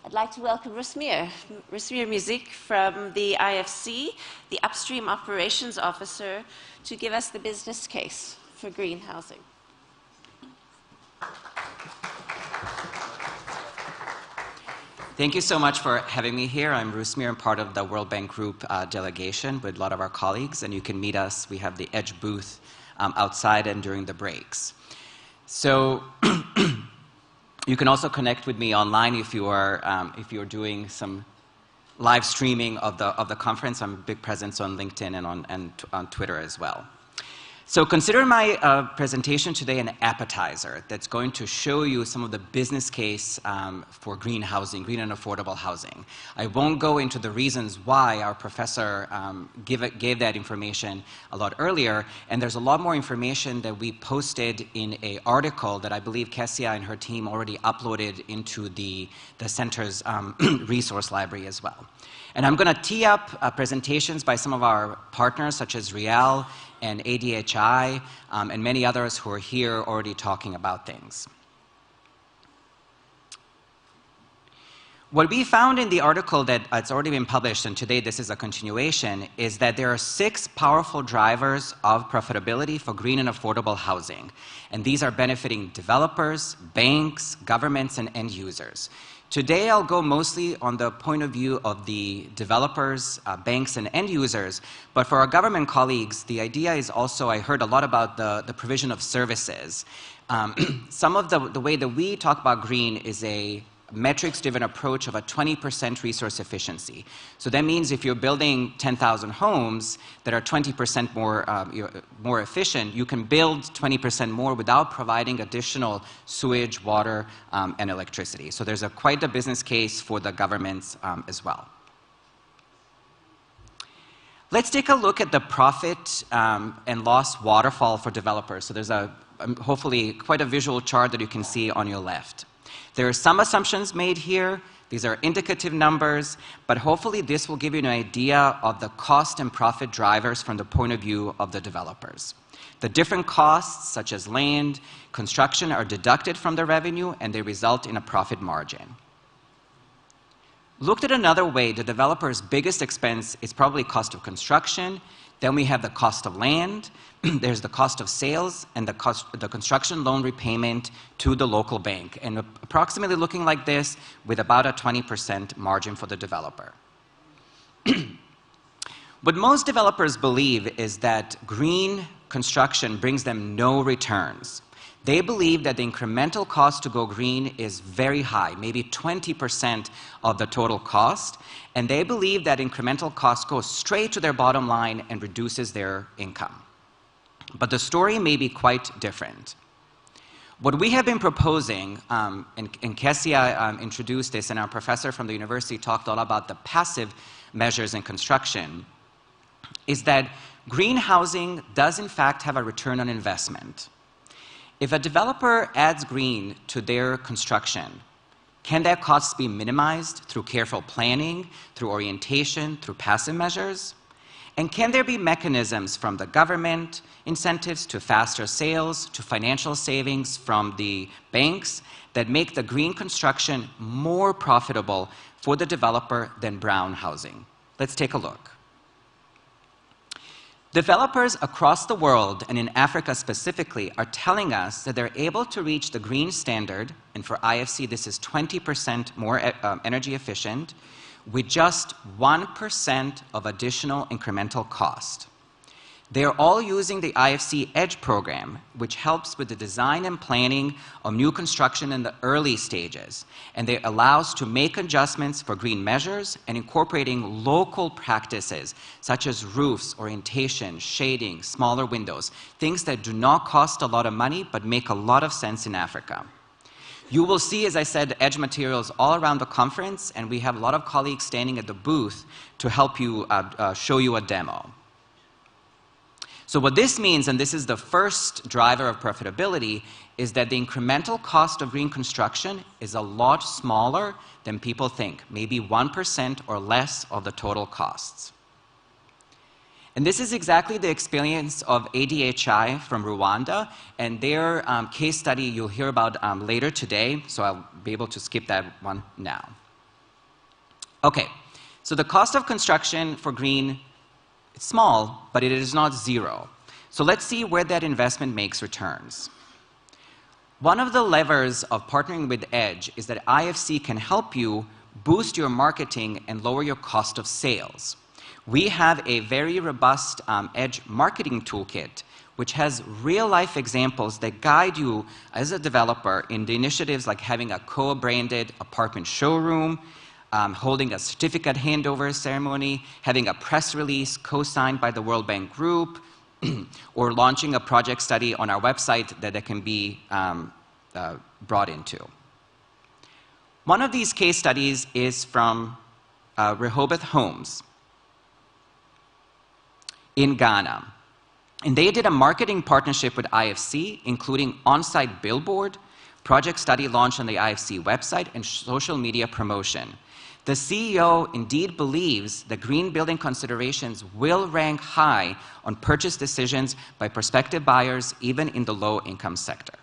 I'd like to welcome Rusmir Music from the IFC, the Upstream Operations Officer, to give us the business case for green housing. Thank you so much for having me here. I'm Rusmir. I'm part of the World Bank Group delegation with a lot of our colleagues, and you can meet us. We have the Edge booth outside and during the breaks. So you can also connect with me online if you're doing some live streaming of the conference. I'm a big presence on LinkedIn and on Twitter as well. So consider my presentation today an appetizer that's going to show you some of the business case for green housing, green and affordable housing. I won't go into the reasons why our professor gave that information a lot earlier, and there's a lot more information that we posted in an article that I believe Kessia and her team already uploaded into the center's resource library as well. And I'm going to tee up presentations by some of our partners, such as Rial and ADHI, and many others who are here already talking about things. What we found in the article that's already been published, and today this is a continuation, is that there are 6 powerful drivers of profitability for green and affordable housing. And these are benefiting developers, banks, governments, and end users. Today, I'll go mostly on the point of view of the developers, banks, and end users. But for our government colleagues, the idea is also, I heard a lot about the provision of services. Some of the way that we talk about green is a metrics-driven approach of a 20% resource efficiency. So that means if you're building 10,000 homes that are 20% more efficient, you can build 20% more without providing additional sewage, water, and electricity. So there's quite a business case for the governments as well. Let's take a look at the profit and loss waterfall for developers. So there's hopefully quite a visual chart that you can see on your left. There are some assumptions made here. These are indicative numbers, but hopefully this will give you an idea of the cost and profit drivers from the point of view of the developers. The different costs, such as land, construction, are deducted from the revenue, and they result in a profit margin. Looked at another way, the developer's biggest expense is probably cost of construction. Then we have the cost of land, there's the cost of sales, and the construction loan repayment to the local bank, and approximately looking like this with about a 20% margin for the developer. What most developers believe is that green construction brings them no returns. They believe that the incremental cost to go green is very high, maybe 20% of the total cost, and they believe that incremental cost goes straight to their bottom line and reduces their income. But the story may be quite different. What we have been proposing, and Kessia introduced this, and our professor from the university talked all about the passive measures in construction, is that green housing does in fact have a return on investment. If a developer adds green to their construction, can their costs be minimized through careful planning, through orientation, through passive measures? And can there be mechanisms from the government, incentives to faster sales, to financial savings from the banks that make the green construction more profitable for the developer than brown housing? Let's take a look. Developers across the world, and in Africa specifically, are telling us that they're able to reach the green standard, and for IFC this is 20% more energy efficient, with just 1% of additional incremental cost. They're all using the IFC Edge program, which helps with the design and planning of new construction in the early stages, and it allows to make adjustments for green measures and incorporating local practices such as roofs, orientation, shading, smaller windows, things that do not cost a lot of money but make a lot of sense in Africa. You will see, as I said, Edge materials all around the conference, and we have a lot of colleagues standing at the booth to help you show you a demo. So what this means, and this is the first driver of profitability, is that the incremental cost of green construction is a lot smaller than people think, maybe 1% or less of the total costs. And this is exactly the experience of ADHI from Rwanda, and their case study you'll hear about later today, so I'll be able to skip that one now. Okay, so the cost of construction for green is small, but it is not zero. So let's see where that investment makes returns. One of the levers of partnering with EDGE is that IFC can help you boost your marketing and lower your cost of sales. We have a very robust EDGE marketing toolkit which has real-life examples that guide you as a developer in the initiatives like having a co-branded apartment showroom, holding a certificate handover ceremony, having a press release co-signed by the World Bank Group, or launching a project study on our website that can be brought into. One of these case studies is from Rehoboth Homes in Ghana. And they did a marketing partnership with IFC, including on-site billboard, project study launch on the IFC website, and social media promotion. The CEO indeed believes that green building considerations will rank high on purchase decisions by prospective buyers, even in the low-income sector.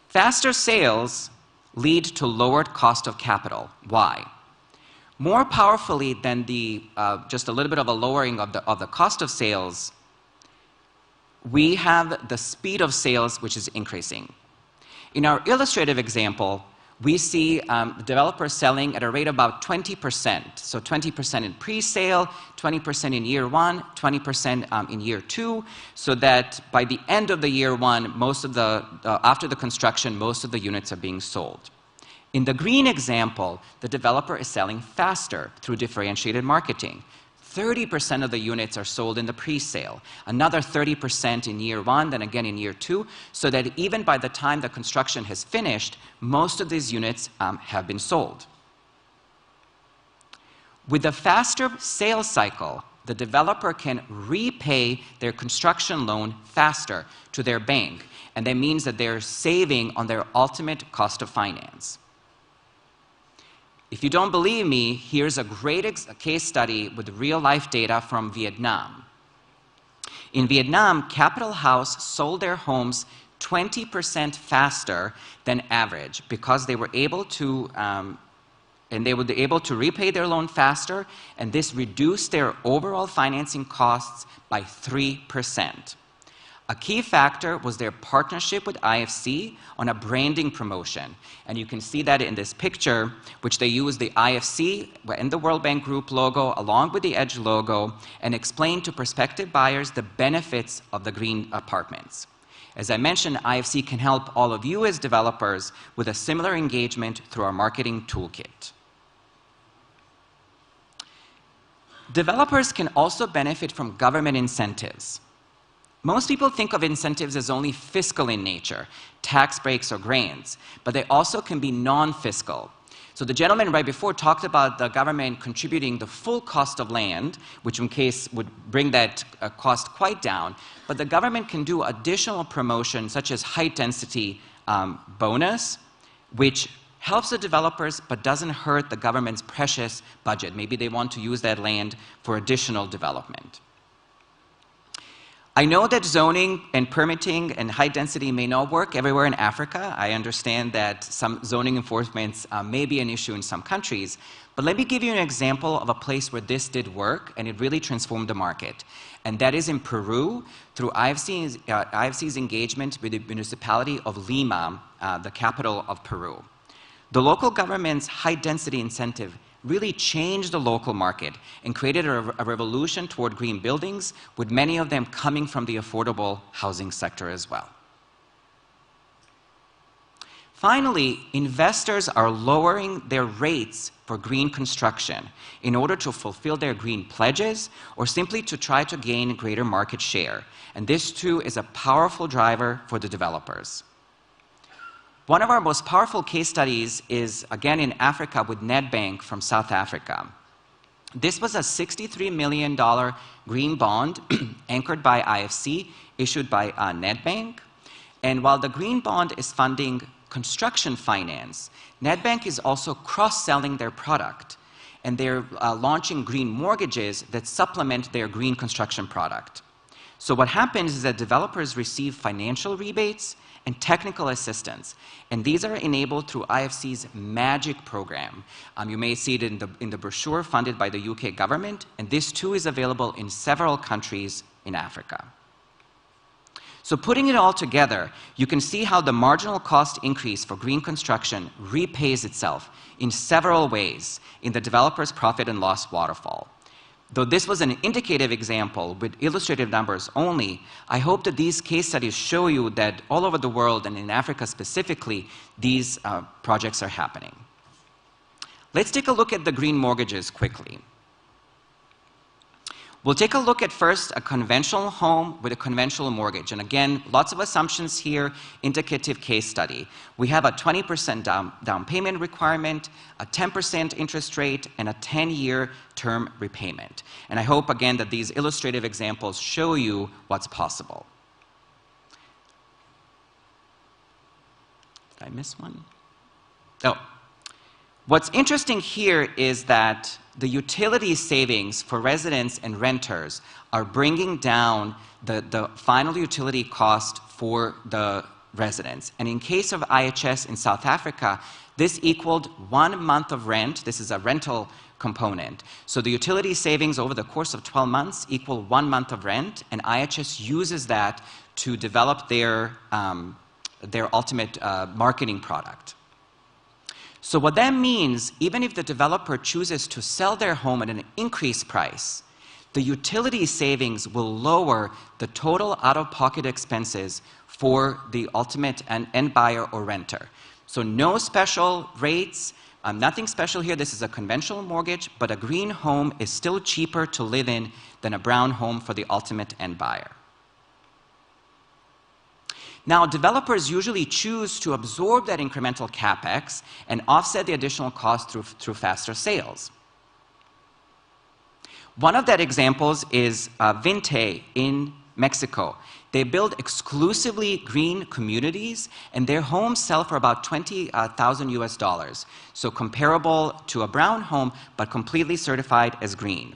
Faster sales lead to lowered cost of capital. Why? More powerfully than just a little bit of a lowering of the cost of sales, we have the speed of sales, which is increasing. In our illustrative example, we see the developers selling at a rate of about 20%. So 20% in pre-sale, 20% in year one, 20% in year two, so that by the end of the year one, after the construction, most of the units are being sold. In the green example, the developer is selling faster through differentiated marketing. 30% of the units are sold in the pre-sale, another 30% in year one, then again in year two, so that even by the time the construction has finished, most of these units have been sold. With a faster sales cycle, the developer can repay their construction loan faster to their bank, and that means that they're saving on their ultimate cost of finance. If you don't believe me, here's a great case study with real-life data from Vietnam. In Vietnam, Capital House sold their homes 20% faster than average because they were able to repay their loan faster, and this reduced their overall financing costs by 3%. A key factor was their partnership with IFC on a branding promotion. And you can see that in this picture, which they use the IFC and the World Bank Group logo along with the EDGE logo and explain to prospective buyers the benefits of the green apartments. As I mentioned, IFC can help all of you as developers with a similar engagement through our marketing toolkit. Developers can also benefit from government incentives. Most people think of incentives as only fiscal in nature, tax breaks or grants, but they also can be non-fiscal. So the gentleman right before talked about the government contributing the full cost of land, which in case would bring that cost quite down, but the government can do additional promotion such as high density bonus, which helps the developers but doesn't hurt the government's precious budget. Maybe they want to use that land for additional development. I know that zoning and permitting and high density may not work everywhere in Africa. I understand that some zoning enforcements may be an issue in some countries. But let me give you an example of a place where this did work and it really transformed the market. And that is in Peru through IFC's engagement with the municipality of Lima, the capital of Peru. The local government's high density incentive really changed the local market and created a revolution toward green buildings, with many of them coming from the affordable housing sector as well. Finally, investors are lowering their rates for green construction in order to fulfill their green pledges or simply to try to gain greater market share. And this too is a powerful driver for the developers. One of our most powerful case studies is, again, in Africa with Nedbank from South Africa. This was a $63 million green bond anchored by IFC, issued by Nedbank. And while the green bond is funding construction finance, Nedbank is also cross-selling their product. And they're launching green mortgages that supplement their green construction product. So what happens is that developers receive financial rebates and technical assistance. And these are enabled through IFC's MAGIC program. You may see it in the brochure funded by the UK government, and this too is available in several countries in Africa. So putting it all together, you can see how the marginal cost increase for green construction repays itself in several ways in the developer's profit and loss waterfall. Though this was an indicative example with illustrative numbers only, I hope that these case studies show you that all over the world, and in Africa specifically, these projects are happening. Let's take a look at the green mortgages quickly. We'll take a look at first a conventional home with a conventional mortgage. And again, lots of assumptions here, indicative case study. We have a 20% down payment requirement, a 10% interest rate, and a 10-year term repayment. And I hope, again, that these illustrative examples show you what's possible. Did I miss one? Oh. What's interesting here is that the utility savings for residents and renters are bringing down the final utility cost for the residents. And in case of IHS in South Africa, this equaled 1 month of rent. This is a rental component. So the utility savings over the course of 12 months equal 1 month of rent, and IHS uses that to develop their ultimate marketing product. So what that means, even if the developer chooses to sell their home at an increased price, the utility savings will lower the total out-of-pocket expenses for the ultimate end buyer or renter. So no special rates, nothing special here. This is a conventional mortgage, but a green home is still cheaper to live in than a brown home for the ultimate end buyer. Now, developers usually choose to absorb that incremental capex and offset the additional cost through faster sales. One of that examples is Vinte in Mexico. They build exclusively green communities, and their homes sell for about $20,000 US, so comparable to a brown home, but completely certified as green.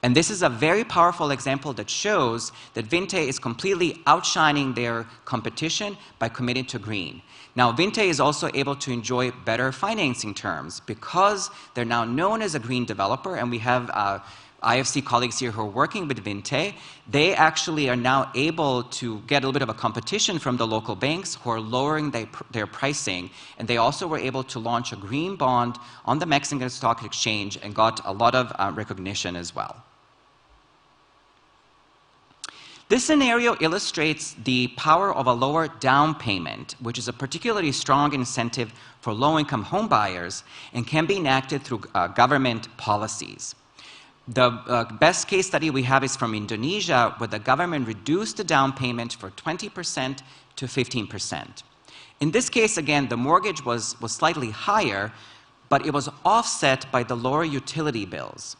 And this is a very powerful example that shows that Vinte is completely outshining their competition by committing to green. Now, Vinte is also able to enjoy better financing terms because they're now known as a green developer, and we have IFC colleagues here who are working with Vinte. They actually are now able to get a little bit of a competition from the local banks who are lowering their pricing, and they also were able to launch a green bond on the Mexican Stock Exchange and got a lot of recognition as well. This scenario illustrates the power of a lower down payment, which is a particularly strong incentive for low-income home buyers and can be enacted through government policies. The best case study we have is from Indonesia, where the government reduced the down payment from 20% to 15%. In this case, again, the mortgage was slightly higher, but it was offset by the lower utility bills.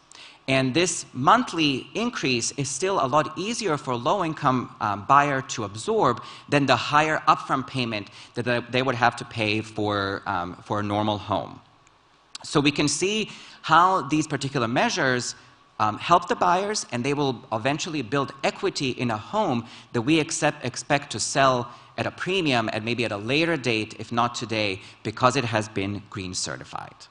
And this monthly increase is still a lot easier for a low-income buyer to absorb than the higher upfront payment that they would have to pay for a normal home. So we can see how these particular measures help the buyers, and they will eventually build equity in a home that we expect to sell at a premium and maybe at a later date, if not today, because it has been green certified.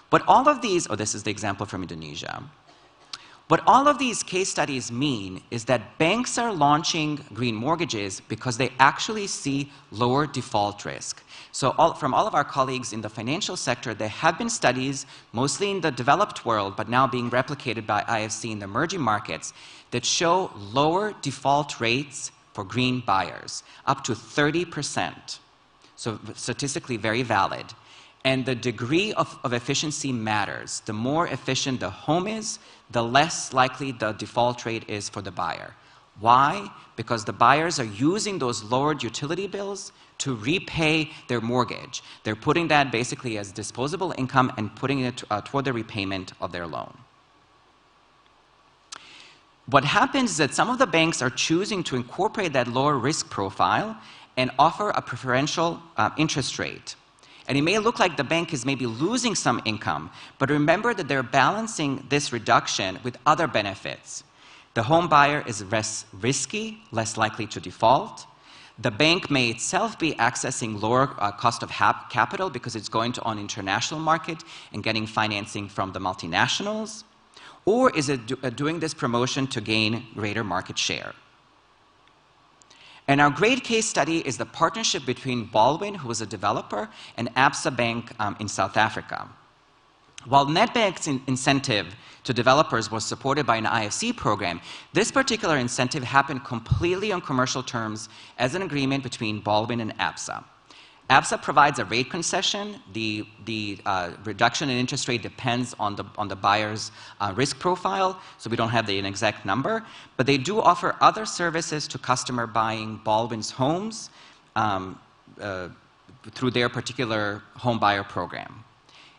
What all of these, this is the example from Indonesia. What all of these case studies mean is that banks are launching green mortgages because they actually see lower default risk. So from all of our colleagues in the financial sector, there have been studies, mostly in the developed world, but now being replicated by IFC in the emerging markets, that show lower default rates for green buyers, up to 30%. So statistically very valid. And the degree of efficiency matters. The more efficient the home is, the less likely the default rate is for the buyer. Why? Because the buyers are using those lowered utility bills to repay their mortgage. They're putting that basically as disposable income and putting it toward the repayment of their loan. What happens is that some of the banks are choosing to incorporate that lower risk profile and offer a preferential interest rate. And it may look like the bank is maybe losing some income, but remember that they're balancing this reduction with other benefits. The home buyer is less risky, less likely to default. The bank may itself be accessing lower cost of capital because it's going to an international market and getting financing from the multinationals. Or is it doing this promotion to gain greater market share? And our great case study is the partnership between Baldwin, who was a developer, and Absa Bank in South Africa. While NetBank's incentive to developers was supported by an IFC program, this particular incentive happened completely on commercial terms as an agreement between Baldwin and Absa. Absa provides a rate concession. The reduction in interest rate depends on the buyer's risk profile, so we don't have an exact number. But they do offer other services to customer buying Baldwin's homes through their particular home buyer program.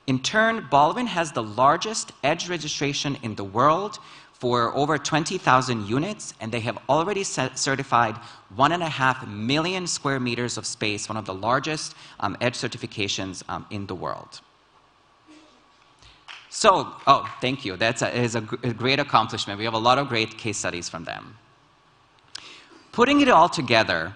In turn, Baldwin has the largest edge registration in the world for over 20,000 units, and they have already certified 1.5 million square meters of space, one of the largest edge certifications in the world. So, oh, thank you. That is a great accomplishment. We have a lot of great case studies from them. Putting it all together,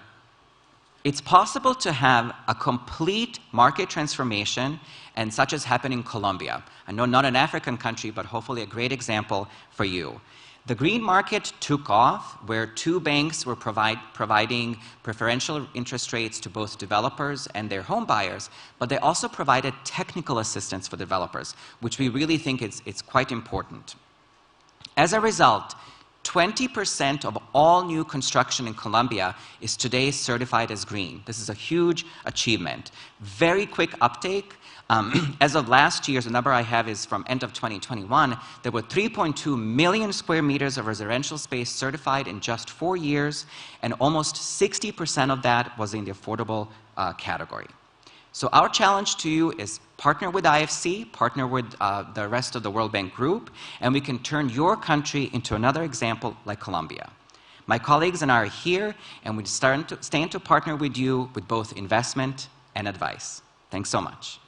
it's possible to have a complete market transformation, and such as happened in Colombia. I know not an African country, but hopefully a great example for you. The green market took off where two banks were providing preferential interest rates to both developers and their home buyers, but they also provided technical assistance for developers, which we really think it's quite important. As a result, 20% of all new construction in Colombia is today certified as green. This is a huge achievement. Very quick uptake. As of last year, the number I have is from end of 2021, there were 3.2 million square meters of residential space certified in just 4 years, and almost 60% of that was in the affordable category. So our challenge to you is partner with IFC, partner with the rest of the World Bank Group, and we can turn your country into another example like Colombia. My colleagues and I are here, and we stand to partner with you with both investment and advice. Thanks so much.